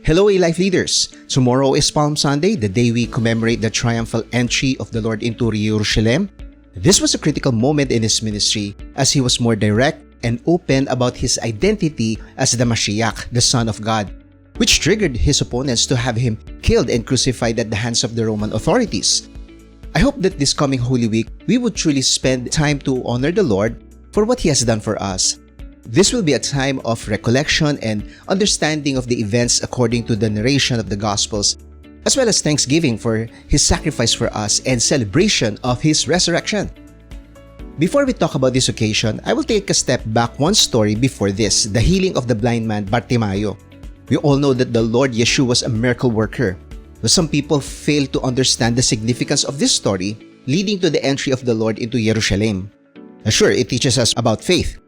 Hello, A-Life leaders! Tomorrow is Palm Sunday, the day we commemorate the triumphal entry of the Lord into Jerusalem. This was a critical moment in his ministry as he was more direct and open about his identity as the Mashiach, the Son of God, which triggered his opponents to have him killed and crucified at the hands of the Roman authorities. I hope that this coming Holy Week, we would truly spend time to honor the Lord for what he has done for us. This will be a time of recollection and understanding of the events according to the narration of the Gospels, as well as thanksgiving for his sacrifice for us and celebration of his resurrection. Before we talk about this occasion, I will take a step back one story before this, the healing of the blind man Bartimayo. We all know that the Lord Yeshua was a miracle worker, but some people fail to understand the significance of this story leading to the entry of the Lord into Jerusalem. Sure, it teaches us about faith.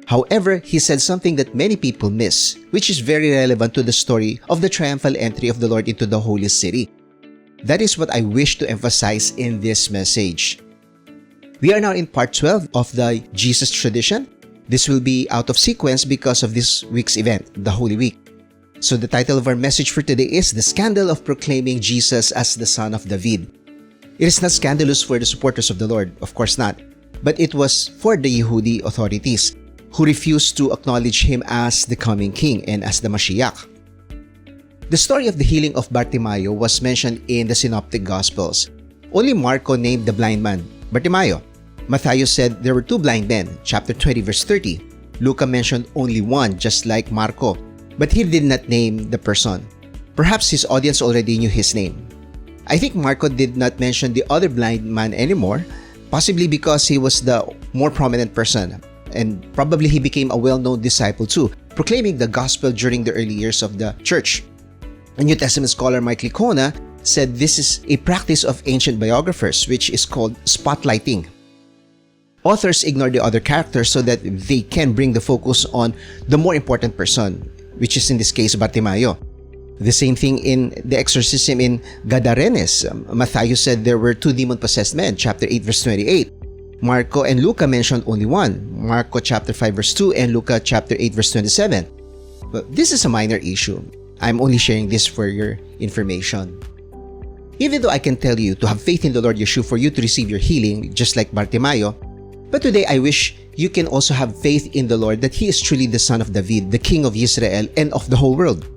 However, he said something that many people miss, which is very relevant to the story of the triumphal entry of the Lord into the holy city. That is what I wish to emphasize in this message. We are now in part 12 of the Jesus tradition. This will be out of sequence because of this week's event, the Holy Week. So the title of our message for today is The Scandal of Proclaiming Jesus as the Son of David. It is not scandalous for the supporters of the Lord, of course not, but it was for the Yehudi authorities, who refused to acknowledge him as the coming king and as the Mashiach. The story of the healing of Bartimayo was mentioned in the Synoptic Gospels. Only Marco named the blind man Bartimayo. Matthew said there were two blind men, chapter 20 verse 30. Luca mentioned only one, just like Marco, but he did not name the person. Perhaps his audience already knew his name. I think Marco did not mention the other blind man anymore, possibly because he was the more prominent person. And probably he became a well-known disciple too, proclaiming the gospel during the early years of the church. A New Testament scholar Mike Licona said this is a practice of ancient biographers, which is called spotlighting. Authors ignore the other characters so that they can bring the focus on the more important person, which is in this case Bartimayo. The same thing in the exorcism in Gadarenes. Matthew said there were two demon-possessed men, chapter 8 verse 28. Marco and Luca mentioned only one, Marco chapter 5 verse 2 and Luca chapter 8 verse 27. But this is a minor issue. I'm only sharing this for your information. Even though I can tell you to have faith in the Lord Yeshua for you to receive your healing, just like Bartimayo, but today I wish you can also have faith in the Lord that He is truly the Son of David, the King of Israel and of the whole world.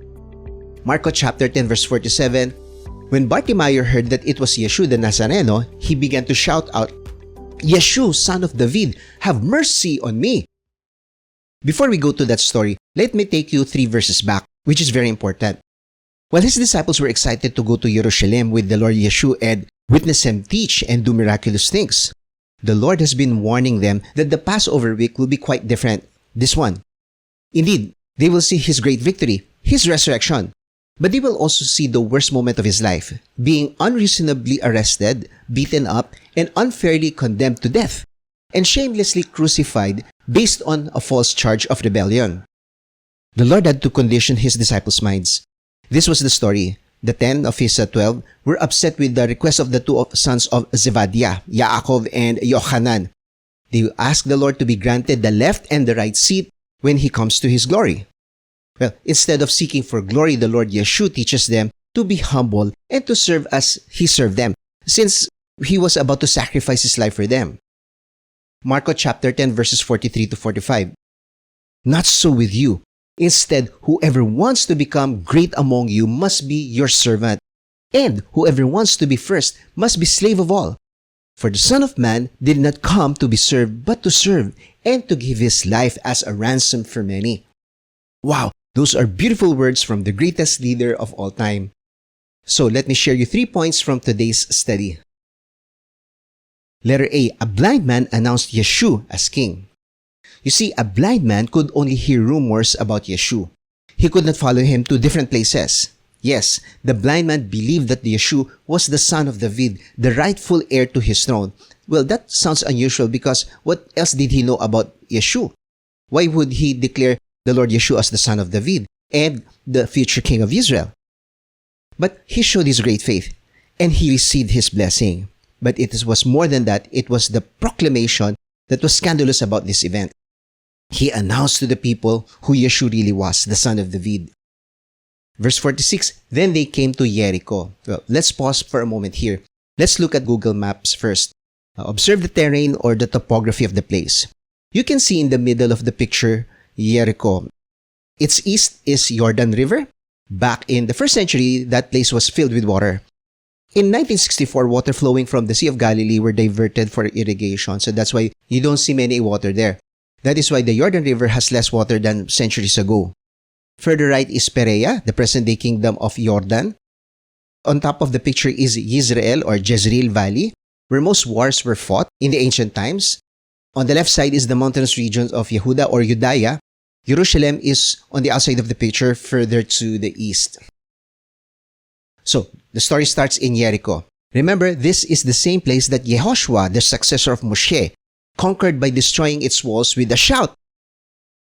Marco chapter 10 verse 47, when Bartimayo heard that it was Yeshua the Nazareno, he began to shout out, "Yeshua, Son of David, have mercy on me." Before we go to that story, let me take you 3 verses back, which is very important. While his disciples were excited to go to Jerusalem with the Lord Yeshua and witness him teach and do miraculous things, the Lord has been warning them that the Passover week will be quite different, this one. Indeed, they will see his great victory, his resurrection, but they will also see the worst moment of his life, being unreasonably arrested, beaten up, and unfairly condemned to death, and shamelessly crucified based on a false charge of rebellion. The Lord had to condition his disciples' minds. This was the story. The 10 of his 12 were upset with the request of the two sons of Zebadiah, Yaakov and Yochanan. They asked the Lord to be granted the left and the right seat when he comes to his glory. Well, instead of seeking for glory, the Lord Yeshua teaches them to be humble and to serve as he served them, since he was about to sacrifice his life for them. Marco chapter 10 verses 43 to 45. Not so with you. Instead, whoever wants to become great among you must be your servant, and whoever wants to be first must be slave of all. For the Son of Man did not come to be served, but to serve, and to give his life as a ransom for many. Wow, those are beautiful words from the greatest leader of all time. So let me share you 3 points from today's study. Letter A, a blind man announced Yeshua as king. You see, a blind man could only hear rumors about Yeshua. He could not follow him to different places. Yes, the blind man believed that Yeshua was the son of David, the rightful heir to his throne. Well, that sounds unusual because what else did he know about Yeshua? Why would he declare the Lord Yeshua as the son of David and the future king of Israel? But he showed his great faith and he received his blessing. But it was more than that. It was the proclamation that was scandalous about this event. He announced to the people who Yeshua really was, the son of David. Verse 46, then they came to Jericho. Well, let's pause for a moment here. Let's look at Google Maps first. Observe the terrain or the topography of the place. You can see in the middle of the picture, Jericho. Its east is Jordan River. Back in the first century, that place was filled with water. In 1964, water flowing from the Sea of Galilee were diverted for irrigation. So that's why you don't see many water there. That is why the Jordan River has less water than centuries ago. Further right is Perea, the present-day kingdom of Jordan. On top of the picture is Yisrael or Jezreel Valley, where most wars were fought in the ancient times. On the left side is the mountainous regions of Yehuda or Judea. Jerusalem is on the outside of the picture, further to the east. So, the story starts in Jericho. Remember, this is the same place that Yehoshua, the successor of Moshe, conquered by destroying its walls with a shout.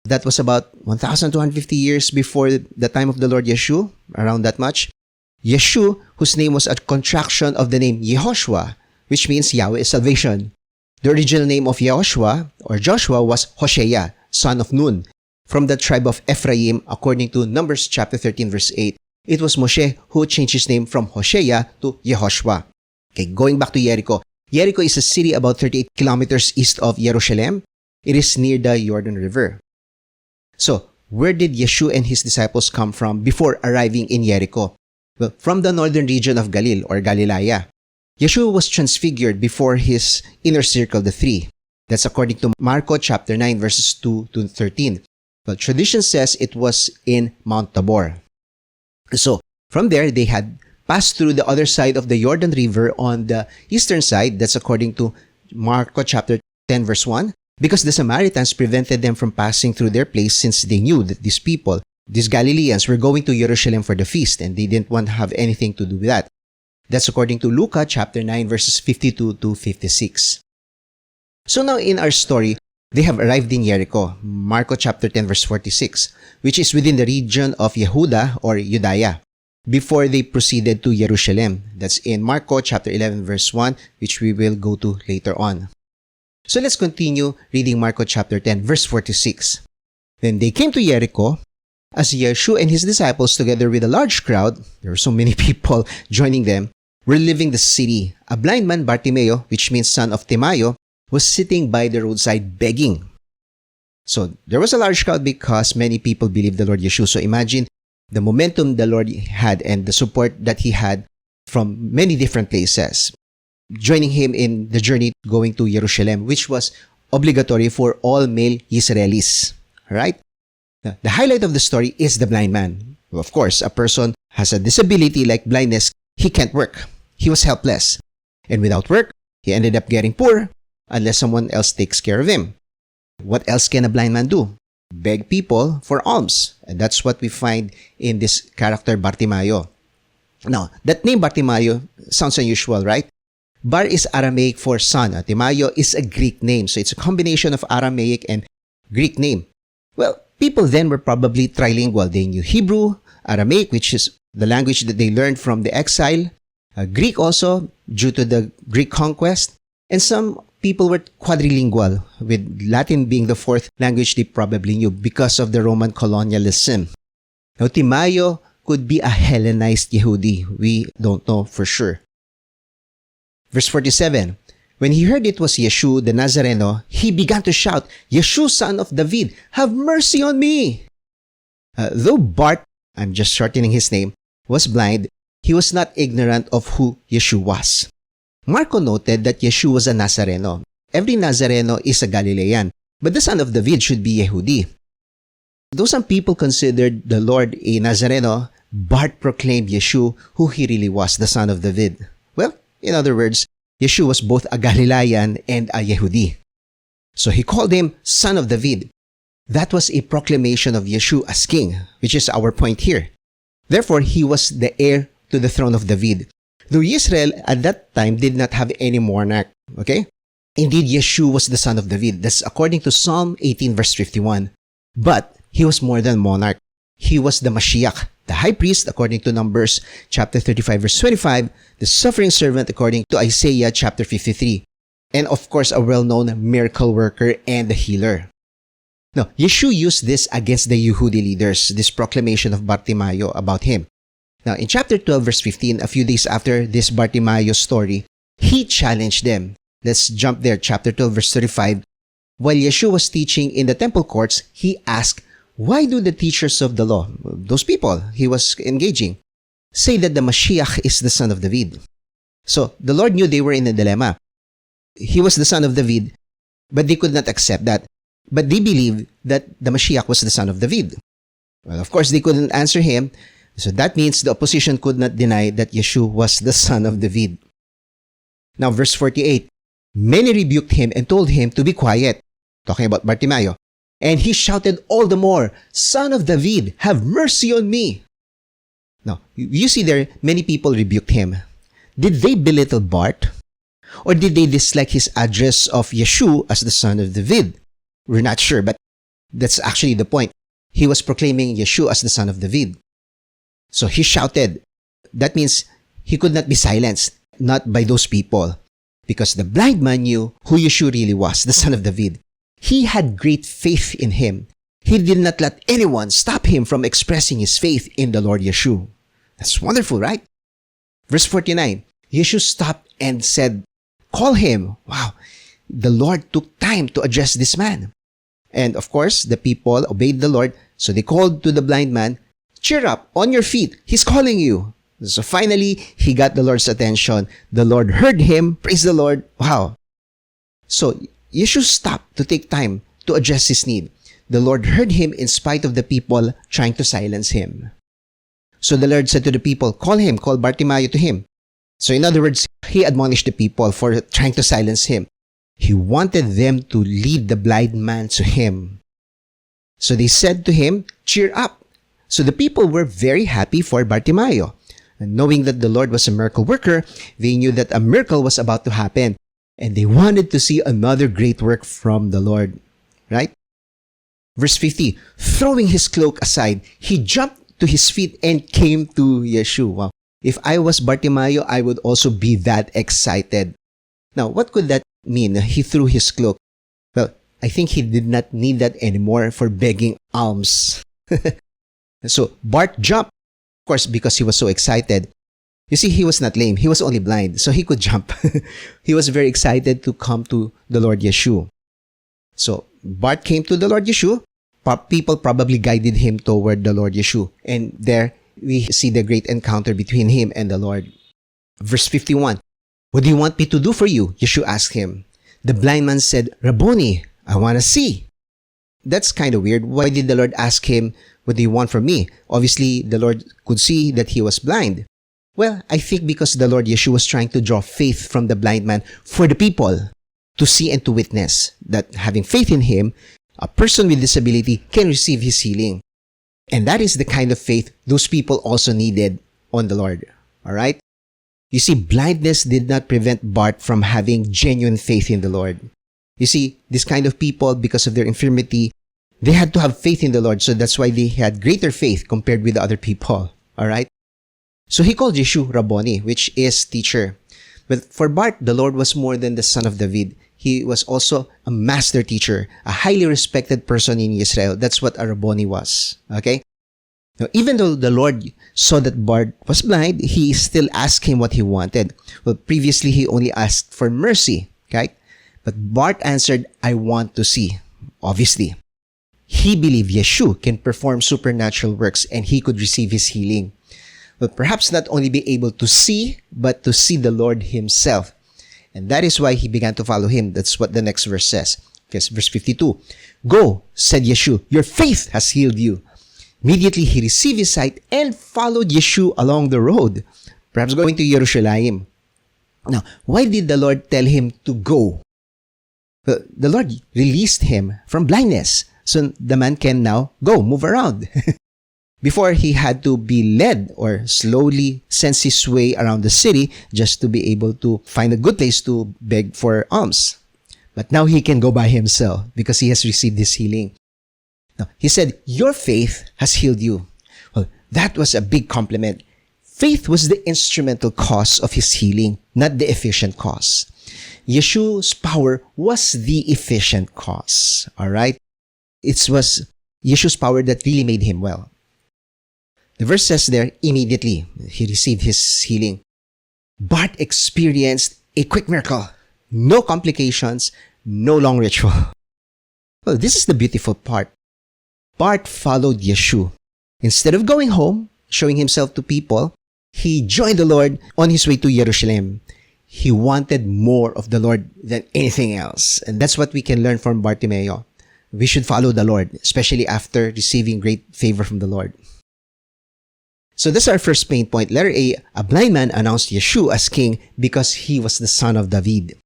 That was about 1,250 years before the time of the Lord Yeshua, around that much. Yeshua, whose name was a contraction of the name Yehoshua, which means Yahweh is salvation. The original name of Yehoshua or Joshua was Hosea, son of Nun, from the tribe of Ephraim, according to Numbers chapter 13 verse 8. It was Moshe who changed his name from Hosea to Yehoshua. Okay, going back to Jericho. Jericho is a city about 38 kilometers east of Jerusalem. It is near the Jordan River. So, where did Yeshua and his disciples come from before arriving in Jericho? Well, from the northern region of Galil or Galilea. Yeshua was transfigured before his inner circle, the three. That's according to Marko chapter 9 verses 2 to 13. Well, tradition says it was in Mount Tabor. So, from there, they had passed through the other side of the Jordan River on the eastern side. That's according to Marko chapter 10 verse 1. Because the Samaritans prevented them from passing through their place since they knew that these people, these Galileans, were going to Jerusalem for the feast and they didn't want to have anything to do with that. That's according to Luke chapter 9 verses 52 to 56. So now in our story, they have arrived in Jericho, Marko chapter 10 verse 46, which is within the region of Yehuda or Judea, before they proceeded to Jerusalem. That's in Marko chapter 11 verse 1, which we will go to later on. So let's continue reading Marko chapter 10 verse 46. Then they came to Jericho, as Yeshua and his disciples together with a large crowd, there were so many people joining them, were leaving the city. A blind man, Bartimeo, which means son of Timaeo, was sitting by the roadside begging. So there was a large crowd because many people believed the Lord Yeshua. So imagine the momentum the Lord had and the support that he had from many different places, joining him in the journey going to Jerusalem, which was obligatory for all male Israelis. Right? The highlight of the story is the blind man. Well, of course, a person has a disability like blindness, he can't work. He was helpless. And without work, he ended up getting poor unless someone else takes care of him. What else can a blind man do? Beg people for alms. And that's what we find in this character Bartimeo. Now, that name Bartimeo sounds unusual, right? Bar is Aramaic for son. Timeo is a Greek name. So it's a combination of Aramaic and Greek name. Well, people then were probably trilingual. They knew Hebrew, Aramaic, which is the language that they learned from the exile, Greek also, due to the Greek conquest, and some people were quadrilingual, with Latin being the fourth language they probably knew because of the Roman colonialism. Now, Timeo could be a Hellenized Yehudi. We don't know for sure. Verse 47, when he heard it was Yeshua the Nazareno, he began to shout, Yeshua, son of David, have mercy on me. Though Bart, I'm just shortening his name, was blind, he was not ignorant of who Yeshua was. Marko noted that Yeshua was a Nazareno. Every Nazareno is a Galilean, but the son of David should be Yehudi. Though some people considered the Lord a Nazareno, Bart proclaimed Yeshua who he really was, the son of David. Well, in other words, Yeshua was both a Galilean and a Yehudi. So he called him son of David. That was a proclamation of Yeshua as king, which is our point here. Therefore, he was the heir to the throne of David. Though Israel at that time did not have any monarch, okay? Indeed, Yeshua was the son of David. That's according to Psalm 18 verse 51. But he was more than monarch. He was the Mashiach, the high priest according to Numbers chapter 35 verse 25, the suffering servant according to Isaiah chapter 53, and of course a well-known miracle worker and the healer. Now, Yeshua used this against the Yehudi leaders, this proclamation of Bartimayo about him. Now, in chapter 12, verse 15, a few days after this Bartimayo story, he challenged them. Let's jump there, chapter 12, verse 35. While Yeshua was teaching in the temple courts, he asked, why do the teachers of the law, those people he was engaging, say that the Mashiach is the son of David? So, the Lord knew they were in a dilemma. He was the son of David, but they could not accept that. But they believed that the Mashiach was the son of David. Well, of course, they couldn't answer him. So that means the opposition could not deny that Yeshua was the son of David. Now, verse 48. Many rebuked him and told him to be quiet. Talking about Bartimayo. And he shouted all the more, Son of David, have mercy on me. Now, you see there, many people rebuked him. Did they belittle Bart? Or did they dislike his address of Yeshua as the son of David? We're not sure, but that's actually the point. He was proclaiming Yeshua as the son of David. So he shouted. That means he could not be silenced, not by those people. Because the blind man knew who Yeshua really was, the son of David. He had great faith in him. He did not let anyone stop him from expressing his faith in the Lord Yeshua. That's wonderful, right? Verse 49, Yeshua stopped and said, call him. Wow. The Lord took time to address this man. And of course, the people obeyed the Lord. So they called to the blind man, cheer up, on your feet. He's calling you. So finally, he got the Lord's attention. The Lord heard him. Praise the Lord. Wow. So Yeshua stopped to take time to address his need. The Lord heard him in spite of the people trying to silence him. So the Lord said to the people, call him, call Bartimayo to him. So in other words, he admonished the people for trying to silence him. He wanted them to lead the blind man to him. So they said to him, cheer up. So the people were very happy for Bartimayo. And knowing that the Lord was a miracle worker, they knew that a miracle was about to happen. And they wanted to see another great work from the Lord. Right? Verse 50, throwing his cloak aside, he jumped to his feet and came to Yeshua. Wow. If I was Bartimayo, I would also be that excited. Now, what could that mean? He threw his cloak. Well, I think he did not need that anymore for begging alms. So Bart jumped, of course, because he was so excited. You see, he was not lame. He was only blind, so he could jump. He was very excited to come to the Lord Yeshua. So Bart came to the Lord Yeshua. People probably guided him toward the Lord Yeshua. And there we see the great encounter between him and the Lord. Verse 51. What do you want me to do for you? Yeshua asked him. The blind man said, Rabboni, I want to see. That's kind of weird. Why did the Lord ask him, what do you want from me? Obviously, the Lord could see that he was blind. Well, I think because the Lord Yeshua was trying to draw faith from the blind man for the people to see and to witness that having faith in him, a person with disability can receive his healing. And that is the kind of faith those people also needed on the Lord. Alright? You see, blindness did not prevent Bart from having genuine faith in the Lord. You see, this kind of people, because of their infirmity, they had to have faith in the Lord. So that's why they had greater faith compared with the other people. Alright? So he called Yeshua Rabboni, which is teacher. But for Bart, the Lord was more than the son of David. He was also a master teacher, a highly respected person in Israel. That's what a Rabboni was. Okay? Now, even though the Lord saw that Bart was blind, he still asked him what he wanted. Well, previously, he only asked for mercy. Okay? But Bart answered, I want to see. Obviously. He believed Yeshua can perform supernatural works and he could receive his healing. But perhaps not only be able to see, but to see the Lord himself. And that is why he began to follow him. That's what the next verse says. Yes, verse 52. Go, said Yeshua, your faith has healed you. Immediately he received his sight and followed Yeshua along the road, perhaps going to Jerusalem. Now, why did the Lord tell him to go? Well, the Lord released him from blindness. So the man can now go, move around. Before, he had to be led or slowly sense his way around the city just to be able to find a good place to beg for alms. But now he can go by himself because he has received his healing. Now, he said, your faith has healed you. Well, that was a big compliment. Faith was the instrumental cause of his healing, not the efficient cause. Yeshua's power was the efficient cause. All right? it was Yeshua's power that really made him well. The verse says there, immediately he received his healing. Bart experienced a quick miracle. No complications, no long ritual. Well, this is the beautiful part. Bart followed Yeshua. Instead of going home, showing himself to people, he joined the Lord on his way to Jerusalem. He wanted more of the Lord than anything else. And that's what we can learn from Bartimeo. We should follow the Lord, especially after receiving great favor from the Lord. So that's our first main point. Letter A blind man announced Yeshua as king because he was the son of David.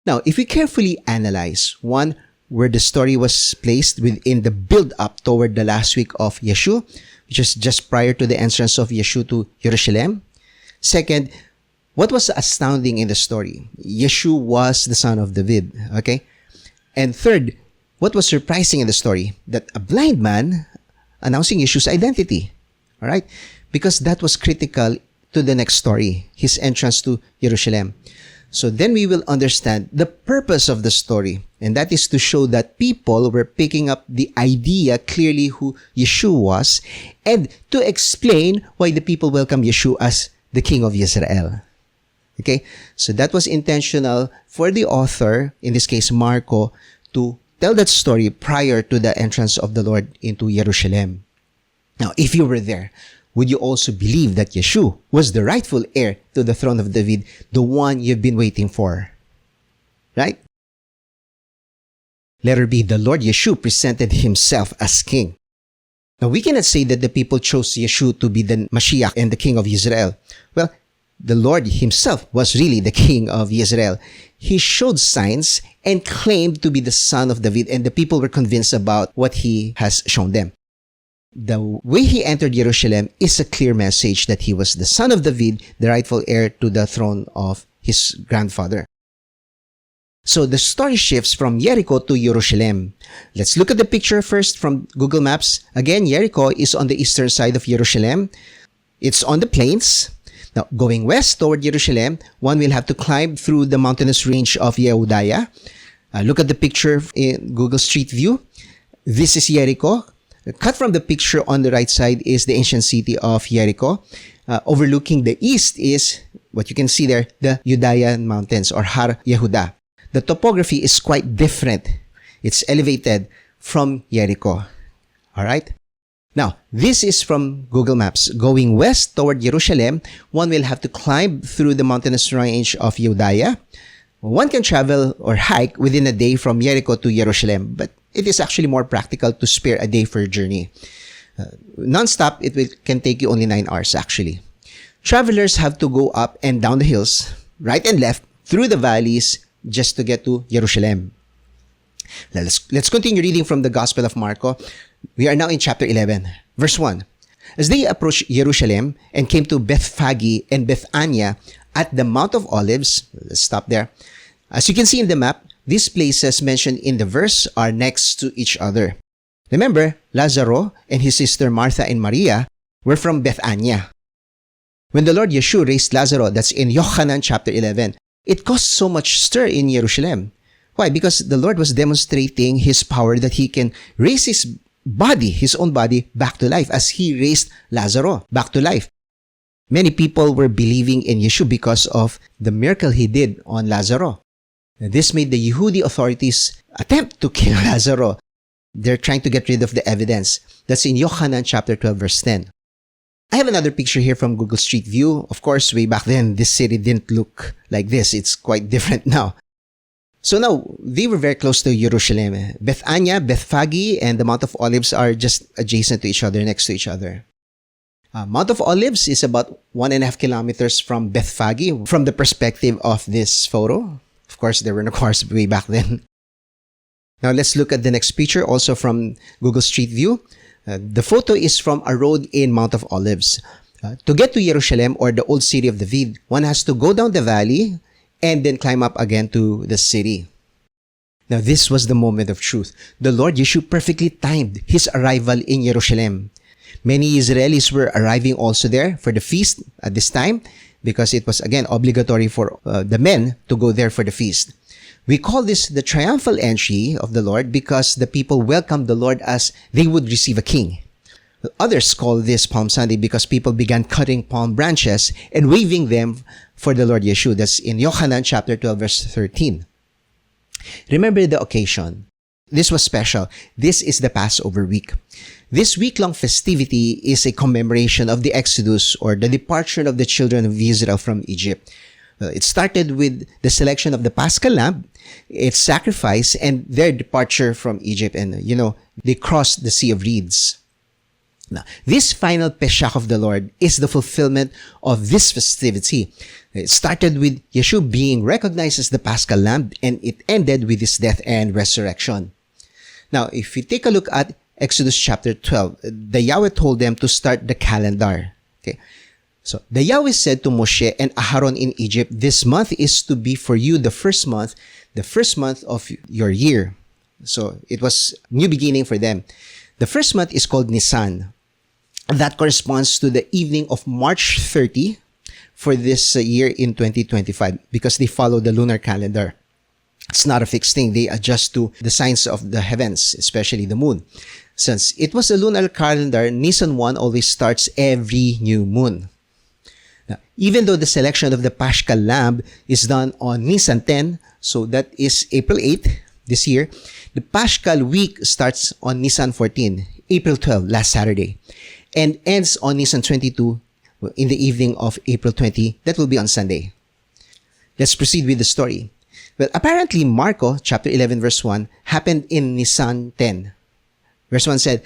Now, if we carefully analyze, one, where the story was placed within the build-up toward the last week of Yeshua, which is just prior to the entrance of Yeshua to Jerusalem. Second, what was astounding in the story? Yeshua was the son of David, okay? And third, what was surprising in the story? That a blind man announcing Yeshua's identity, all right? Because that was critical to the next story, his entrance to Jerusalem. So then we will understand the purpose of the story, and that is to show that people were picking up the idea clearly who Yeshua was, and to explain why the people welcome Yeshua as the King of Israel. Okay? So that was intentional for the author, in this case Marco, to tell that story prior to the entrance of the Lord into Jerusalem. Now, if you were there, would you also believe that Yeshua was the rightful heir to the throne of David, the one you've been waiting for? Right? Letter B, the Lord Yeshua presented himself as king. Now, we cannot say that the people chose Yeshua to be the Mashiach and the king of Israel. Well, the Lord himself was really the king of Israel. He showed signs and claimed to be the son of David, and the people were convinced about what he has shown them. The way he entered Jerusalem is a clear message that he was the son of David, the rightful heir to the throne of his grandfather. So the story shifts from Jericho to Jerusalem. Let's look at the picture first from Google Maps. Again, Jericho is on the eastern side of Jerusalem. It's on the plains. Now, going west toward Jerusalem, one will have to climb through the mountainous range of Yehudiah. Look at the picture in Google Street View. This is Jericho. Cut from the picture on the right side is the ancient city of Jericho. Overlooking the east is, what you can see there, the Judean mountains or Har Yehuda. The topography is quite different. It's elevated from Jericho. All right? Now, this is from Google Maps. Going west toward Jerusalem, one will have to climb through the mountainous range of Judeah. One can travel or hike within a day from Jericho to Jerusalem, but it is actually more practical to spare a day for a journey. Non-stop, can take you only 9 hours actually. Travelers have to go up and down the hills, right and left, through the valleys, just to get to Jerusalem. Let's continue reading from the Gospel of Marco. We are now in chapter 11, verse 1. As they approached Jerusalem and came to Bethphage and Bethania at the Mount of Olives, let's stop there. As you can see in the map, these places mentioned in the verse are next to each other. Remember, Lazaro and his sister Martha and Maria were from Bethania. When the Lord Yeshua raised Lazarus, that's in Yohanan chapter 11, it caused so much stir in Jerusalem. Why? Because the Lord was demonstrating his power that he can raise his body, his own body, back to life as he raised Lazarus back to life. Many people were believing in Yeshua because of the miracle he did on Lazarus. This made the Yehudi authorities attempt to kill Lazarus. They're trying to get rid of the evidence. That's in Yohanan chapter 12, verse 10. I have another picture here from Google Street View. Of course, way back then, this city didn't look like this. It's quite different now. So now, they were very close to Jerusalem. Bethania, Bethphage, and the Mount of Olives are just adjacent to each other, next to each other. Mount of Olives is about 1.5 kilometers from Bethphage from the perspective of this photo. Of course, there were no cars way back then. Now, let's look at the next picture, also from Google Street View. The photo is from a road in Mount of Olives. To get to Jerusalem, or the old city of David, one has to go down the valley and then climb up again to the city. Now, this was the moment of truth. The Lord Yeshua perfectly timed his arrival in Jerusalem. Many Israelis were arriving also there for the feast at this time because it was, again, obligatory for the men to go there for the feast. We call this the triumphal entry of the Lord because the people welcomed the Lord as they would receive a king. Others call this Palm Sunday because people began cutting palm branches and waving them for the Lord Yeshua. That's in Yohanan chapter 12, verse 13. Remember the occasion. This was special. This is the Passover week. This week-long festivity is a commemoration of the Exodus, or the departure of the children of Israel from Egypt. It started with the selection of the Paschal lamb, its sacrifice, and their departure from Egypt. And, they crossed the Sea of Reeds. Now, this final Pesach of the Lord is the fulfillment of this festivity. It started with Yeshua being recognized as the Paschal Lamb, and it ended with his death and resurrection. Now, if you take a look at Exodus chapter 12, the Yahweh told them to start the calendar. Okay, so the Yahweh said to Moshe and Aharon in Egypt, "This month is to be for you the first month of your year." So it was new beginning for them. The first month is called Nisan. That corresponds to the evening of March 30 for this year in 2025 because they follow the lunar calendar. It's not a fixed thing. They adjust to the signs of the heavens, especially the moon. Since it was a lunar calendar, Nisan 1 always starts every new moon. Now, even though the selection of the Paschal lamb is done on Nisan 10, so that is April 8 this year, the Paschal week starts on Nisan 14, April 12, last Saturday, and ends on Nisan 22 in the evening of April 20. That will be on Sunday. Let's proceed with the story. Well, apparently, Marko chapter 11, verse 1 happened in Nisan 10. Verse 1 said,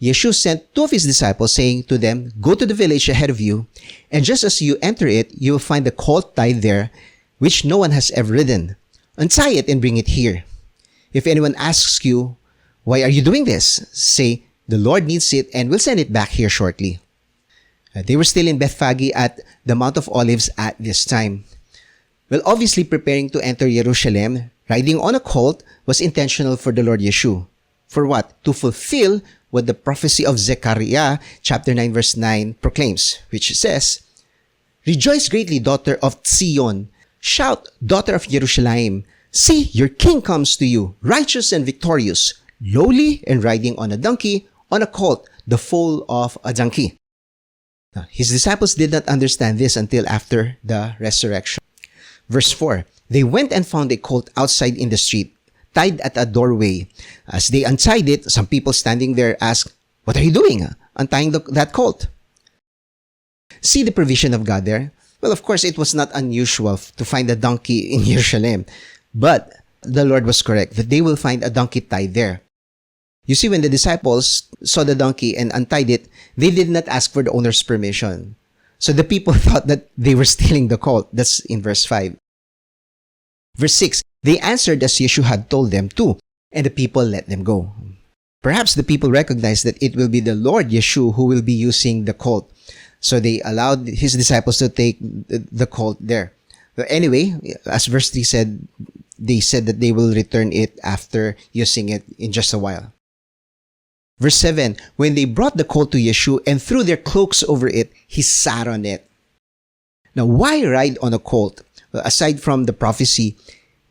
Yeshua sent two of his disciples, saying to them, "Go to the village ahead of you, and just as you enter it, you will find a colt tied there, which no one has ever ridden. Untie it and bring it here. If anyone asks you, 'Why are you doing this?' say, 'The Lord needs it and will send it back here shortly.'" They were still in Bethphage at the Mount of Olives at this time. Well, obviously preparing to enter Jerusalem, riding on a colt was intentional for the Lord Yeshua. For what? To fulfill what the prophecy of Zechariah chapter 9 verse 9 proclaims, which says, "Rejoice greatly, daughter of Zion. Shout, daughter of Jerusalem. See, your king comes to you, righteous and victorious, lowly and riding on a donkey, on a colt, the foal of a donkey." Now, his disciples did not understand this until after the resurrection. Verse 4, they went and found a colt outside in the street, tied at a doorway. As they untied it, some people standing there asked, "What are you doing, untying that colt?" See the provision of God there? Well, of course, it was not unusual to find a donkey in Jerusalem, but the Lord was correct that they will find a donkey tied there. You see, when the disciples saw the donkey and untied it, they did not ask for the owner's permission. So the people thought that they were stealing the colt. That's in verse 5. Verse 6, they answered as Yeshua had told them to, and the people let them go. Perhaps the people recognized that it will be the Lord Yeshua who will be using the colt. So they allowed his disciples to take the colt there. But anyway, as verse 3 said, they said that they will return it after using it in just a while. Verse 7, when they brought the colt to Yeshua and threw their cloaks over it, he sat on it. Now, why ride on a colt? Well, aside from the prophecy,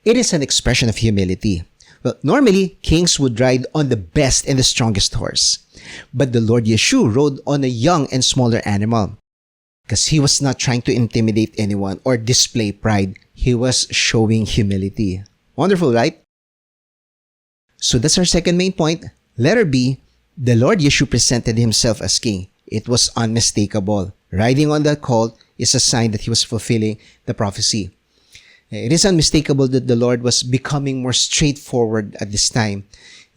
it is an expression of humility. Well, normally, kings would ride on the best and the strongest horse. But the Lord Yeshua rode on a young and smaller animal. Because he was not trying to intimidate anyone or display pride. He was showing humility. Wonderful, right? So that's our second main point. Letter B, the Lord Yeshua presented himself as king. It was unmistakable. Riding on that colt is a sign that he was fulfilling the prophecy. It is unmistakable that the Lord was becoming more straightforward at this time,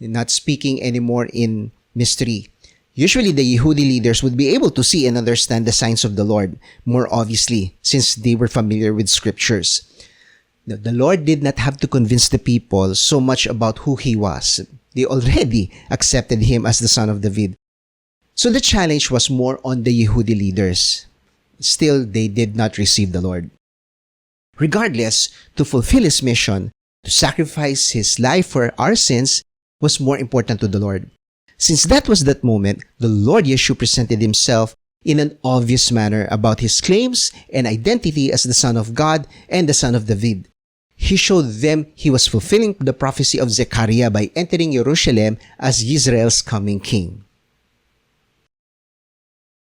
not speaking anymore in mystery. Usually, the Yehudi leaders would be able to see and understand the signs of the Lord more obviously, since they were familiar with scriptures. The Lord did not have to convince the people so much about who he was. They already accepted him as the son of David. So the challenge was more on the Yehudi leaders. Still, they did not receive the Lord. Regardless, to fulfill his mission, to sacrifice his life for our sins, was more important to the Lord. Since that was that moment, the Lord Yeshua presented himself in an obvious manner about his claims and identity as the Son of God and the Son of David. he showed them he was fulfilling the prophecy of Zechariah by entering Jerusalem as Israel's coming king.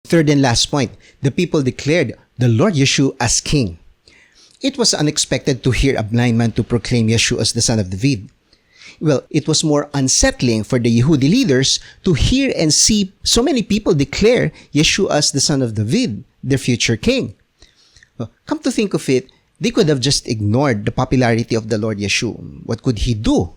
Third and last point, the people declared the Lord Yeshua as king. It was unexpected to hear a blind man to proclaim Yeshua as the son of David. Well, it was more unsettling for the Yehudi leaders to hear and see so many people declare Yeshua as the son of David, their future king. Well, come to think of it, they could have just ignored the popularity of the Lord Yeshua. What could he do?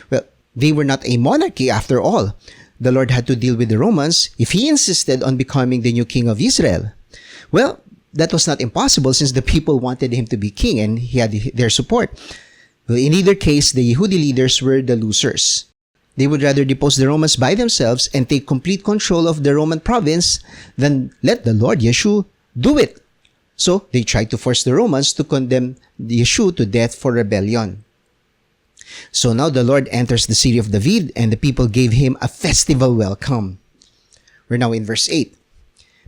Well, they were not a monarchy after all. The Lord had to deal with the Romans if he insisted on becoming the new king of Israel. Well, that was not impossible since the people wanted him to be king and he had their support. Well, in either case, the Yehudi leaders were the losers. They would rather depose the Romans by themselves and take complete control of the Roman province than let the Lord Yeshua do it. So, they tried to force the Romans to condemn Yeshua to death for rebellion. So now the Lord enters the city of David and the people gave him a festival welcome. We're now in verse 8.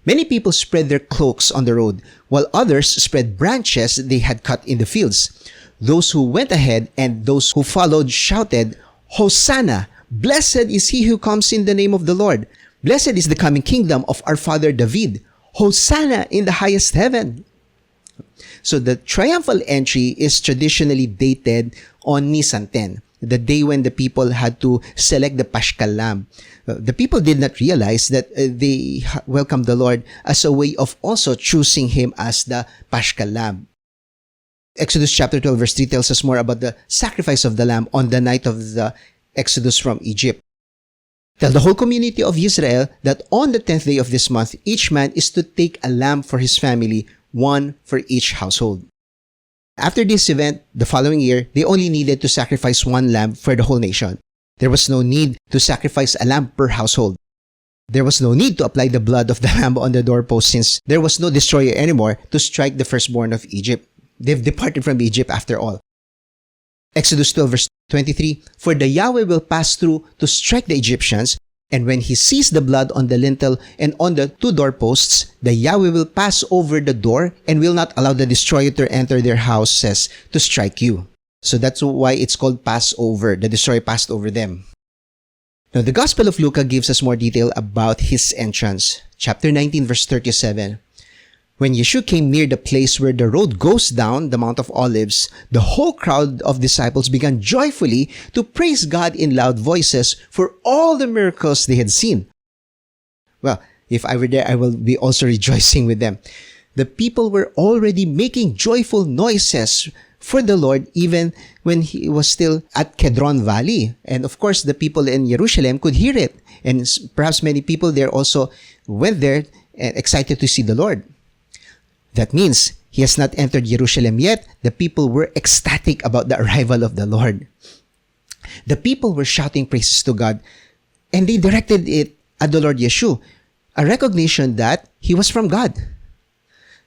Many people spread their cloaks on the road, while others spread branches they had cut in the fields. Those who went ahead and those who followed shouted, "Hosanna! Blessed is he who comes in the name of the Lord. Blessed is the coming kingdom of our father David. Hosanna in the highest heaven." So the triumphal entry is traditionally dated on Nisan 10, the day when the people had to select the Paschal Lamb. The people did not realize that they welcomed the Lord as a way of also choosing him as the Paschal Lamb. Exodus chapter 12 verse 3 tells us more about the sacrifice of the lamb on the night of the Exodus from Egypt. Tell the whole community of Israel that on the 10th day of this month, each man is to take a lamb for his family, one for each household. After this event, the following year, they only needed to sacrifice one lamb for the whole nation. There was no need to sacrifice a lamb per household. There was no need to apply the blood of the lamb on the doorpost since there was no destroyer anymore to strike the firstborn of Egypt. They've departed from Egypt after all. Exodus 12 verse 23, "For the Yahweh will pass through to strike the Egyptians, and when he sees the blood on the lintel and on the two doorposts, the Yahweh will pass over the door and will not allow the destroyer to enter their houses to strike you." So that's why it's called Passover. The destroyer passed over them. Now, the Gospel of Luke gives us more detail about his entrance. Chapter 19 verse 37. "When Yeshua came near the place where the road goes down the Mount of Olives, the whole crowd of disciples began joyfully to praise God in loud voices for all the miracles they had seen." Well, if I were there, I will be also rejoicing with them. The people were already making joyful noises for the Lord even when he was still at Kedron Valley. And of course, the people in Jerusalem could hear it. And perhaps many people there also went there and excited to see the Lord. That means he has not entered Jerusalem yet. The people were ecstatic about the arrival of the Lord. The people were shouting praises to God, and they directed it at the Lord Yeshua, a recognition that he was from God.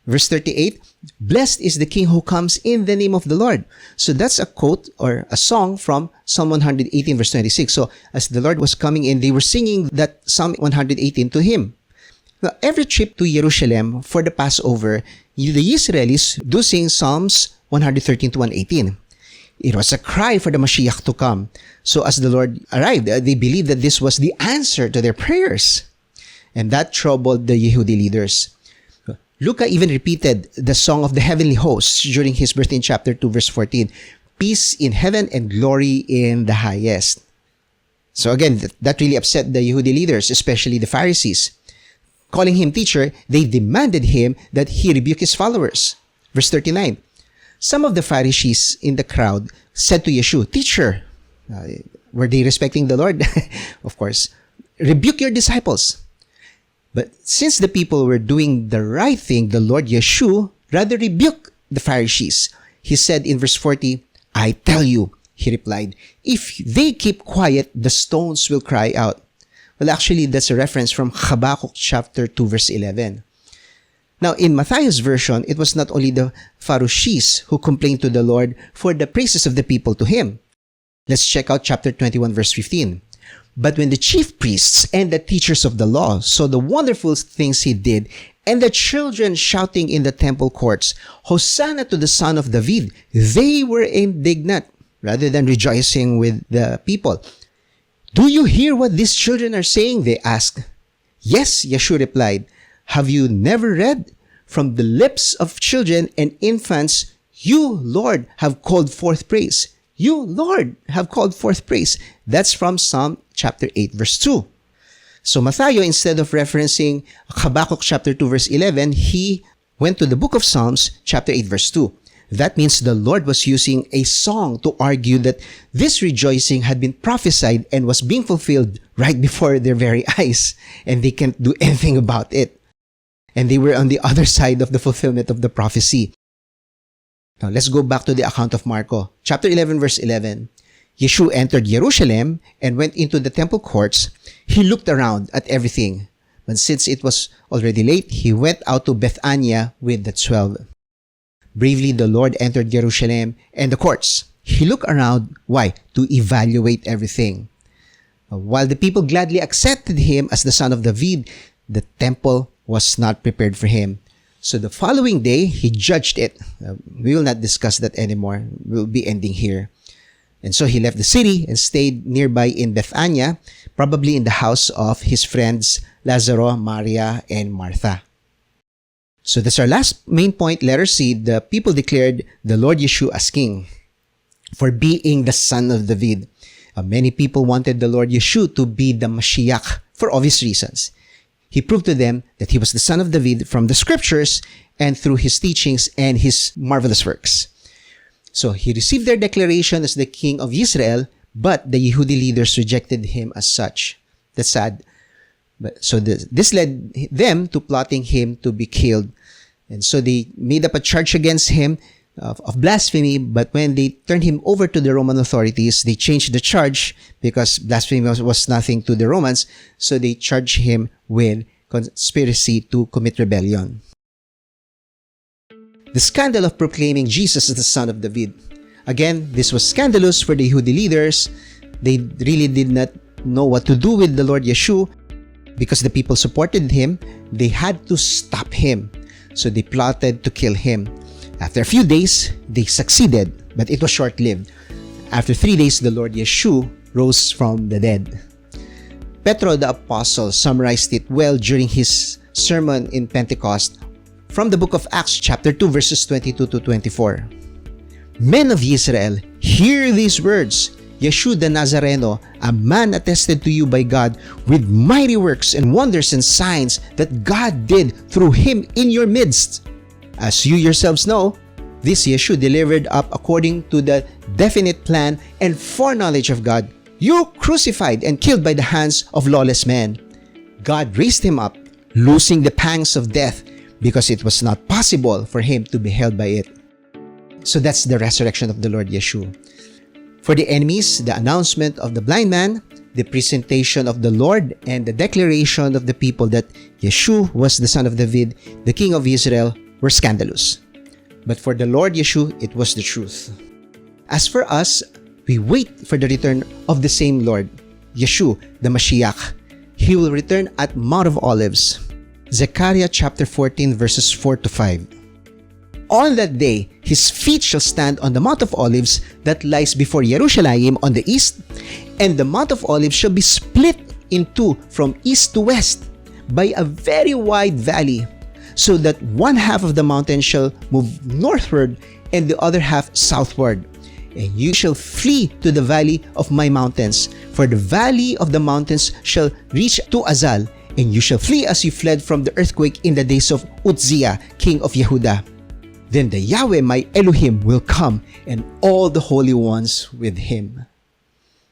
Verse 38, "Blessed is the King who comes in the name of the Lord." So that's a quote or a song from Psalm 118 verse 26. So as the Lord was coming in, they were singing that Psalm 118 to him. Now, every trip to Jerusalem for the Passover, the Israelis do sing Psalms 113 to 118. It was a cry for the Mashiach to come. So as the Lord arrived, they believed that this was the answer to their prayers. And that troubled the Yehudi leaders. Luca even repeated the song of the heavenly hosts during his birth in chapter 2 verse 14. "Peace in heaven and glory in the highest." So again, that really upset the Yehudi leaders, especially the Pharisees. Calling him teacher, they demanded him that he rebuke his followers. Verse 39, "Some of the Pharisees in the crowd said to Yeshua, 'Teacher,'" were they respecting the Lord? Of course, "'rebuke your disciples.' But since the people were doing the right thing, the Lord Yeshua rather rebuked the Pharisees. He said in verse 40, "I tell you," he replied, "if they keep quiet, the stones will cry out." Well, actually, that's a reference from Habakkuk chapter 2 verse 11. Now, in Matthew's version, it was not only the Pharisees who complained to the Lord for the praises of the people to him. Let's check out chapter 21 verse 15. "But when the chief priests and the teachers of the law saw the wonderful things he did And the children shouting in the temple courts, Hosanna to the Son of David. They were indignant rather than rejoicing with the people. Do you hear what these children are saying? They asked. Yes, Yeshua replied. Have you never read? From the lips of children and infants, you, Lord, have called forth praise. You, Lord, have called forth praise. That's from Psalm chapter 8, verse 2. So Matthew, instead of referencing Habakkuk chapter 2, verse 11, he went to the book of Psalms, chapter 8, verse 2. That means the Lord was using a song to argue that this rejoicing had been prophesied and was being fulfilled right before their very eyes, and they can't do anything about it. And they were on the other side of the fulfillment of the prophecy. Now, let's go back to the account of Marko. Chapter 11, verse 11. Yeshua entered Jerusalem and went into the temple courts. He looked around at everything. But since it was already late, he went out to Bethania with the 12. Bravely, the Lord entered Jerusalem and the courts. He looked around. Why? To evaluate everything. While the people gladly accepted him as the son of David, the temple was not prepared for him. So the following day, he judged it. We will not discuss that anymore. We'll be ending here. And so he left the city and stayed nearby in Bethania, probably in the house of his friends Lazaro, Maria, and Martha. So that's our last main point, letter C. The people declared the Lord Yeshua as king for being the son of David. Many people wanted the Lord Yeshua to be the Mashiach for obvious reasons. He proved to them that he was the son of David from the scriptures and through his teachings and his marvelous works. So he received their declaration as the king of Israel, but the Yehudi leaders rejected him as such. That's sad. So this led them to plotting him to be killed. And so they made up a charge against him of blasphemy, but when they turned him over to the Roman authorities, they changed the charge because blasphemy was nothing to the Romans, so they charged him with conspiracy to commit rebellion. The scandal of proclaiming Jesus as the son of David. Again, this was scandalous for the Yehudi leaders. They really did not know what to do with the Lord Yeshua because the people supported him. They had to stop him. So they plotted to kill him. After a few days, they succeeded, but it was short-lived. After 3 days, the Lord Yeshua rose from the dead. Petro the Apostle summarized it well during his sermon in Pentecost from the book of Acts chapter 2 verses 22 to 24. Men of Israel, hear these words. Yeshua the Nazareno, a man attested to you by God with mighty works and wonders and signs that God did through him in your midst. As you yourselves know, this Yeshua delivered up according to the definite plan and foreknowledge of God, you crucified and killed by the hands of lawless men. God raised him up, loosing the pangs of death, because it was not possible for him to be held by it. So that's the resurrection of the Lord Yeshua. For the enemies, the announcement of the blind man, the presentation of the Lord, and the declaration of the people that Yeshua was the son of David, the king of Israel, were scandalous. But for the Lord Yeshua, it was the truth. As for us, we wait for the return of the same Lord, Yeshua, the Mashiach. He will return at Mount of Olives. Zechariah chapter 14 verses 4 to 5. On that day, his feet shall stand on the Mount of Olives that lies before Jerusalem on the east, and the Mount of Olives shall be split in two from east to west by a very wide valley, so that one half of the mountain shall move northward and the other half southward. And you shall flee to the valley of my mountains, for the valley of the mountains shall reach to Azal, and you shall flee as you fled from the earthquake in the days of Uzziah, king of Yehudah. Then the Yahweh my Elohim will come, and all the holy ones with him.